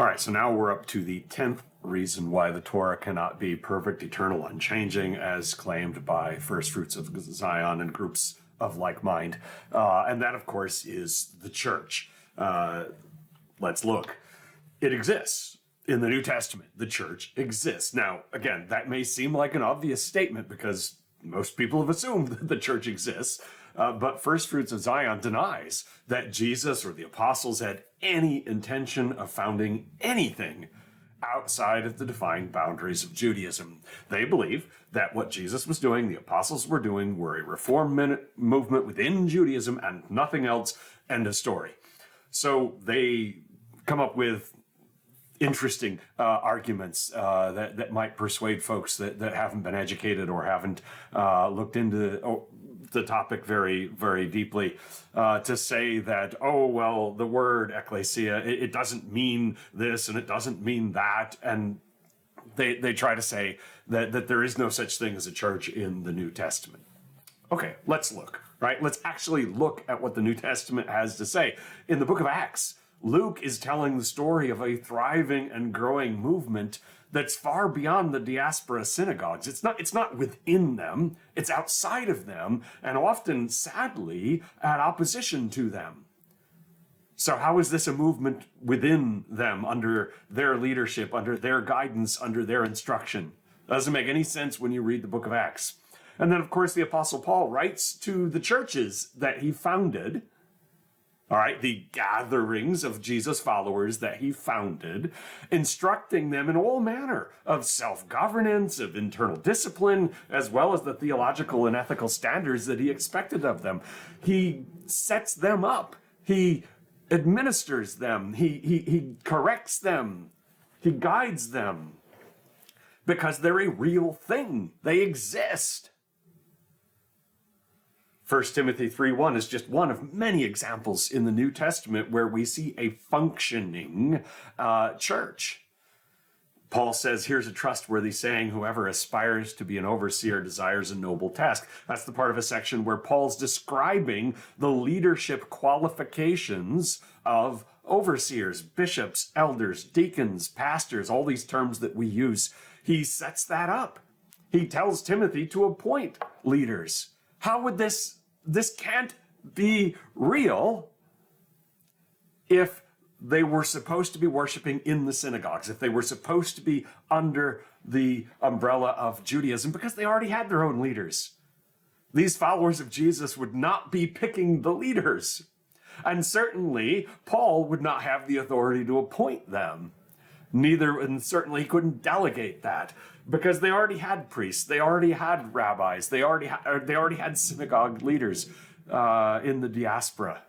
All right, so now we're up to the 10th reason why the Torah cannot be perfect, eternal, unchanging, as claimed by First Fruits of Zion and groups of like mind. And that, of course, is the church. Let's look. It exists. In the New Testament, the church exists. Now, again, that may seem like an obvious statement because most people have assumed that the church exists. But First Fruits of Zion denies that Jesus or the apostles had any intention of founding anything outside of the defined boundaries of Judaism. They believe that what Jesus was doing, the apostles were doing, were a reform movement within Judaism and nothing else. End of story. So they come up with interesting arguments that might persuade folks that haven't been educated or haven't looked into the topic very, very deeply to say that, oh, well, the word ecclesia, it doesn't mean this and it doesn't mean that. And they try to say that there is no such thing as a church in the New Testament. Okay, let's look, right? Let's actually look at what the New Testament has to say. In the book of Acts, Luke is telling the story of a thriving and growing movement that's far beyond the diaspora synagogues. It's not within them, it's outside of them, and often, sadly, at opposition to them. So how is this a movement within them, under their leadership, under their guidance, under their instruction? Doesn't make any sense when you read the book of Acts. And then, of course, the Apostle Paul writes to the churches that he founded, all right, the gatherings of Jesus followers that he founded, instructing them in all manner of self-governance, of internal discipline, as well as the theological and ethical standards that he expected of them. He sets them up. He administers them. He corrects them. He guides them because they're a real thing. They exist. 1 Timothy 3:1 is just one of many examples in the New Testament where we see a functioning church. Paul says, here's a trustworthy saying, whoever aspires to be an overseer desires a noble task. That's the part of a section where Paul's describing the leadership qualifications of overseers, bishops, elders, deacons, pastors, all these terms that we use. He sets that up. He tells Timothy to appoint leaders. How would this can't be real if they were supposed to be worshiping in the synagogues, if they were supposed to be under the umbrella of Judaism, because they already had their own leaders. These followers of Jesus would not be picking the leaders. And certainly, Paul would not have the authority to appoint them. And certainly he couldn't delegate that because they already had priests, they already had rabbis, they already had synagogue leaders in the diaspora.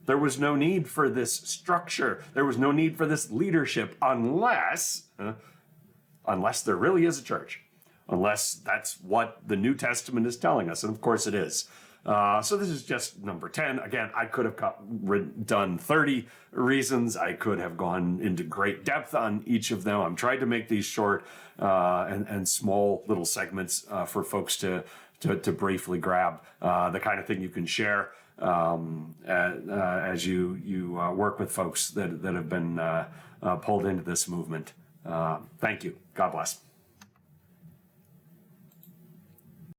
There was no need for this structure. There was no need for this leadership unless there really is a church, unless that's what the New Testament is telling us, and of course it is. So this is just number 10. Again, I could have done 30 reasons. I could have gone into great depth on each of them. I'm trying to make these short and small little segments for folks to briefly grab, the kind of thing you can share as you work with folks that have been pulled into this movement. Thank you. God bless.